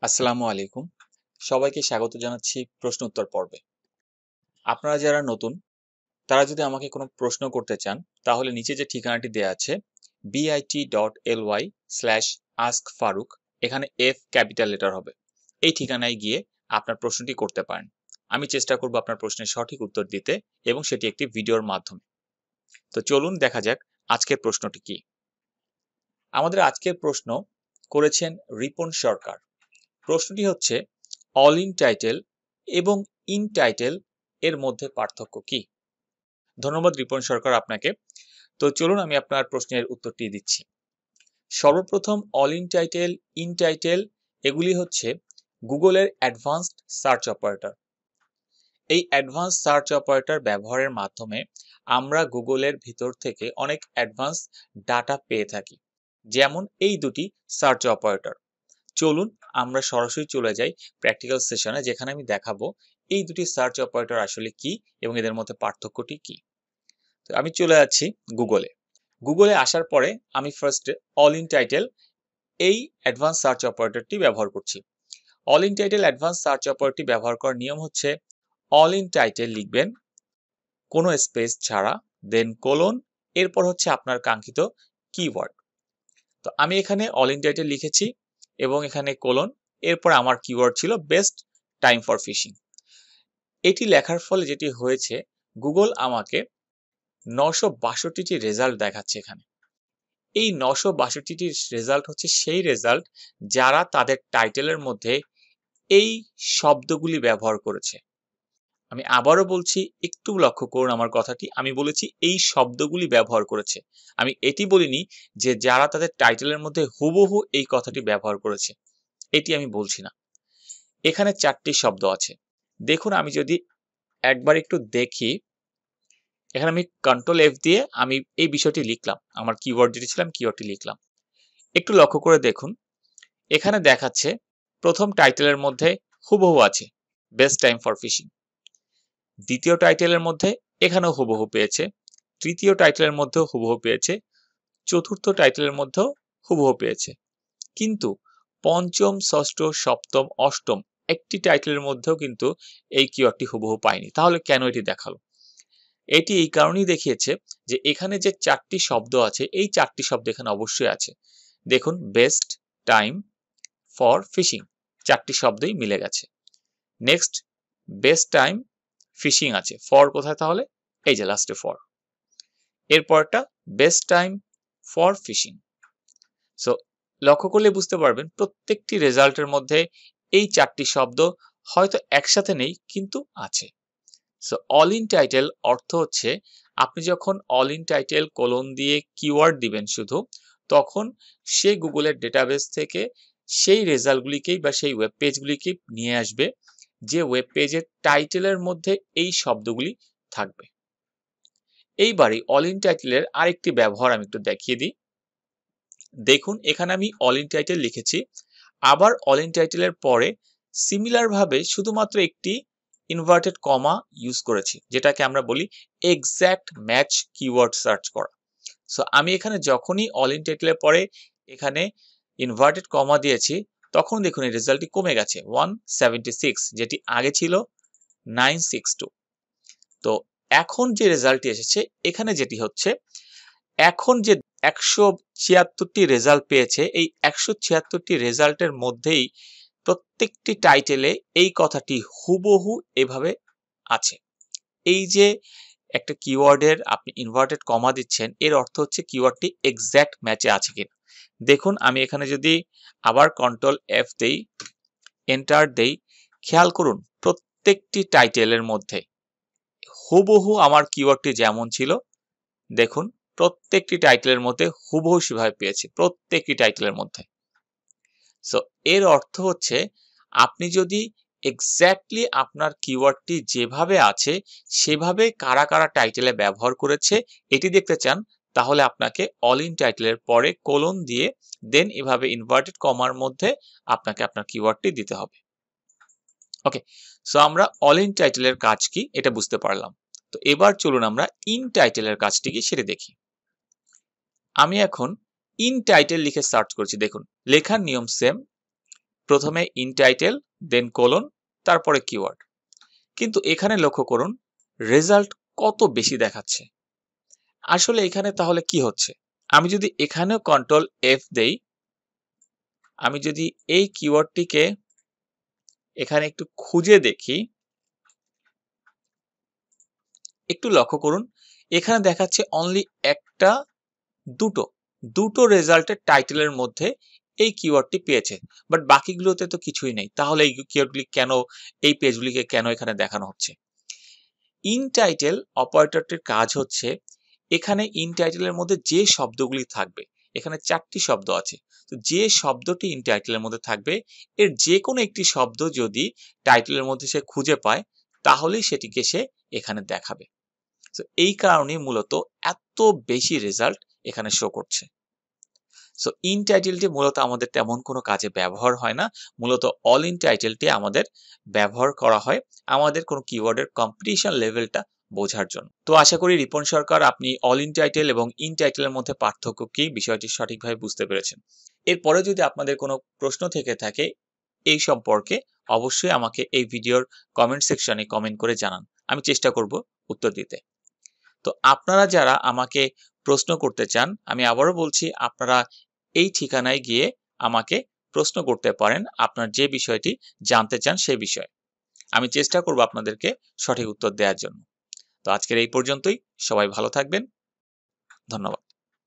আসসালামু আলাইকুম। সবাইকে স্বাগত জানাচ্ছি প্রশ্ন উত্তর পর্বে। আপনারা যারা নতুন তারা যদি আমাকে কোনো প্রশ্ন করতে চান তাহলে নিচে যে ঠিকানাটি দেয়া আছে bit.ly/askfarooq এখানে F ক্যাপিটাল লেটার হবে। এই ঠিকানায় গিয়ে আপনার প্রশ্নটি করতে পারেন। আমি চেষ্টা করব আপনার প্রশ্নের সঠিক উত্তর দিতে এবং সেটি একটি ভিডিওর মাধ্যমে। তো চলুন দেখা যাক আজকের প্রশ্নটি কি। আমাদের আজকের প্রশ্ন করেছেন রিপন সরকার। প্রশ্নটি হচ্ছে অল ইন টাইটেল এবং ইন টাইটেল এর মধ্যে পার্থক্য কি? ধন্যবাদ রিপন সরকার আপনাকে। তো চলুন আমি আপনার প্রশ্নের উত্তরটি দিচ্ছি। সর্বপ্রথম অল ইন টাইটেল এগুলি হচ্ছে গুগলের অ্যাডভান্সড সার্চ অপারেটর। এই অ্যাডভান্স সার্চ অপারেটর ব্যবহারের মাধ্যমে আমরা গুগলের ভিতর থেকে অনেক অ্যাডভান্স ডাটা পেয়ে থাকি, যেমন এই দুটি সার্চ অপারেটর। চলুন আমরা সরাসরি চলে যাই প্র্যাকটিক্যাল সেশনে, যেখানে আমি দেখাবো এই দুটি সার্চ অপারেটর আসলে কি এবং এদের মধ্যে পার্থক্যটি কি। তো আমি চলে যাচ্ছি গুগলে আসার পরে আমি ফার্স্টে অল ইন টাইটেল এই অ্যাডভান্স সার্চ অপারেটরটি ব্যবহার করছি। All in title advance search অপারেটরটি ব্যবহার করার নিয়ম হচ্ছে অল ইন টাইটেল লিখবেন কোনো স্পেস ছাড়া, দেন কোলন, এরপর হচ্ছে আপনার কাঙ্ক্ষিত কিওয়ার্ড। তো আমি এখানে অল ইন টাইটেল লিখেছি এবং এখানে কোলন, এরপর আমার কিওয়ার্ড ছিল বেস্ট টাইম ফর ফিশিং। এটি লেখার ফলে যেটি হয়েছে, গুগল আমাকে 962টি রেজাল্ট দেখাচ্ছে এখানে। এই 962টি রেজাল্ট হচ্ছে সেই রেজাল্ট যারা তাদের টাইটেলের মধ্যে এই শব্দগুলি ব্যবহার করেছে। আমি আবারও বলছি, একটু লক্ষ্য করুন আমার কথাটি। আমি বলেছি এই শব্দগুলি ব্যবহার করেছে, আমি এটি বলিনি যে যারা তাদের টাইটেলের মধ্যে হুবহু এই কথাটি ব্যবহার করেছে, এটি আমি বলছি না। এখানে 4টি শব্দ আছে। দেখুন, আমি যদি একবার একটু দেখি, এখানে আমি কন্ট্রোল F দিয়ে আমি এই বিষয়টি লিখলাম, আমার কিওয়ার্ড যেটি ছিলাম কিওয়ার্ডটি লিখলাম। একটু লক্ষ্য করে দেখুন, এখানে দেখাচ্ছে প্রথম টাইটেলের মধ্যে হুবহু আছে বেস্ট টাইম ফর ফিশিং, দ্বিতীয় টাইটেলের মধ্যে এখানেও হুবহু পেয়েছে, তৃতীয় টাইটেলের মধ্যেও হুবহু পেয়েছে, চতুর্থ টাইটেলের মধ্যেও হুবহু পেয়েছে। কিন্তু পঞ্চম, ষষ্ঠ, সপ্তম, অষ্টম একটি টাইটেলের মধ্যেও কিন্তু এই কিওয়ার্ডটি হুবহু পায়নি। তাহলে কেন এটি দেখালো? এটি এই কারণেই দেখিয়েছে যে এখানে যে 4টি শব্দ আছে, এই 4টি শব্দ এখানে অবশ্যই আছে। দেখুন, বেস্ট টাইম ফর ফিশিং, 4টি শব্দই মিলে গেছে। নেক্সট, বেস্ট টাইম ফিশিং আছে, ফর কোথায় তাহলে? এই যে লাস্টে ফর। এরপরটা best time for fishing. So লক্ষ্য করলে বুঝতে পারবেন প্রত্যেকটি রেজাল্টের মধ্যে এই 4টি শব্দ হয়তো একসাথে নেই, কিন্তু আছে। সো অল ইন টাইটেল অর্থ হচ্ছে আপনি যখন অল ইন টাইটেল কোলন দিয়ে কিওয়ার্ড দিবেন শুধু, তখন সে গুগলের ডেটাবেস থেকে সেই রেজাল্টগুলিকেই বা সেই ওয়েব পেজগুলিকে নিয়ে আসবে যে ওয়েব পেজের টাইটেলের মধ্যে এই শব্দগুলি থাকবে। এইবারই অল ইন টাইটেলের আরেকটি ব্যবহার আমি একটু দেখিয়ে দিই। দেখুন, এখানে আমি অল ইন টাইটেল লিখেছি, আবার অল ইন টাইটেলের পরে সিমিলার ভাবে শুধুমাত্র একটি ইনভার্টেড কমা ইউজ করেছি, যেটাকে আমরা বলি এক্সাক্ট ম্যাচ কিওয়ার্ড সার্চ করা। সো আমি এখানে যখনই অল ইন টাইটেলের পরে এখানে ইনভার্টেড কমা দিয়েছি, তখন দেখুন এই রেজাল্টটি কমে গেছে 176, যেটি আগে ছিল 962। তো এখন যে রেজাল্টটি এসেছে, এখানে যেটি হচ্ছে, এখন যে 176টি রেজাল্ট পেয়েছে, এই 176টি রেজাল্টের মধ্যেই প্রত্যেকটি টাইটেলে এই কথাটি হুবহু এভাবে আছে। এই যে একটা কিওয়ার্ডের আপনি ইনভার্টেড কমা দিচ্ছেন, এর অর্থ হচ্ছে কিওয়ার্ডটি এক্সাক্ট ম্যাচে আছে কিনা। দেখুন, আমি এখানে যদি আবার কন্ট্রোল F দেই, এন্টার দেই, খেয়াল করুন প্রত্যেকটি টাইটেলের মধ্যে হুবহু আমার কিওয়ার্ডটি যেমন ছিল, দেখুন প্রত্যেকটি টাইটেলের মধ্যে হুবহু সেভাবে পেয়েছি, প্রত্যেকটি টাইটেলের মধ্যে। সো এর অর্থ হচ্ছে আপনি যদি এক্স্যাক্টলি আপনার কিওয়ার্ডটি যেভাবে আছে সেভাবে কারা কারা টাইটেলে ব্যবহার করেছে এটি দেখতে চান, তাহলে আপনাকে অল ইন টাইটেলের পরে কোলন দিয়ে দেন এভাবে ইনভার্টেড কমার মধ্যে আপনাকে আপনার কিওয়ার্ডটি দিতে হবে। ওকে, সো আমরা অল ইন টাইটেলের কাজ কি এটা বুঝতে পারলাম। তো এবার চলুন আমরা ইন টাইটেলের কাজটি কি সেটা দেখি। আমি এখন ইন টাইটেল লিখে সার্চ করছি। দেখুন, লেখার নিয়ম সেম, প্রথমে ইন টাইটেল, দেন কোলন, তারপরে কিওয়ার্ড। কিন্তু এখানে লক্ষ্য করুন রেজাল্ট কত বেশি দেখাচ্ছে। আসলে এখানে তাহলে কি হচ্ছে? আমি যদি এখানেও কন্ট্রোল এফ দেই, আমি যদি এই কিওয়ার্ডটিকে এখানে একটু খুঁজে দেখি, একটু লক্ষ্য করুন এখানে দেখাচ্ছে অনলি একটা, দুটো রেজাল্টের টাইটেলের মধ্যে এই কিওয়ার্ডটি পেয়েছে, বাট বাকিগুলোতে তো কিছুই নেই। তাহলে এই কিওয়ার্ডগুলি কেন, এই পেজগুলিকে কেন এখানে দেখানো হচ্ছে? ইন টাইটেল অপারেটরটির কাজ হচ্ছে এখানে ইন টাইটেলের মধ্যে যে শব্দগুলি থাকবে, এখানে 4টি শব্দ আছে, তো যে শব্দটি ইন টাইটেলের মধ্যে থাকবে এর যে কোনো একটি শব্দ যদি টাইটেলের মধ্যে সে খুঁজে পায় তাহলেই সেটিকে সে এখানে দেখাবে। তো এই কারণে মূলত এত বেশি রেজাল্ট এখানে শো করছে। সো ইন টাইটেলটি মূলত আমাদের তেমন কোনো কাজে ব্যবহার হয় না, মূলত অল ইন টাইটেলটি আমাদের ব্যবহার করা হয় আমাদের কোনো কিওয়ার্ডের কম্পিটিশন লেভেলটা বোঝার জন্য। তো আশা করি রিপন সরকার আপনি অল ইন টাইটেল এবং ইন টাইটেলের মধ্যে পার্থক্য কি বিষয়টি সঠিকভাবে বুঝতে পেরেছেন। এরপরে যদি আপনাদের কোনো প্রশ্ন থেকে থাকে এই সম্পর্কে অবশ্যই আমাকে এই ভিডিওর কমেন্ট সেকশনে কমেন্ট করে জানান, আমি চেষ্টা করব উত্তর দিতে। তো আপনারা যারা আমাকে প্রশ্ন করতে চান, আমি আবারও বলছি আপনারা এই ঠিকানায় গিয়ে আমাকে প্রশ্ন করতে পারেন আপনার যে বিষয়টি জানতে চান সেই বিষয়ে। আমি চেষ্টা করব আপনাদেরকে সঠিক উত্তর দেওয়ার জন্য। তো আজকের এই পর্যন্তই, সবাই ভালো থাকবেন, ধন্যবাদ।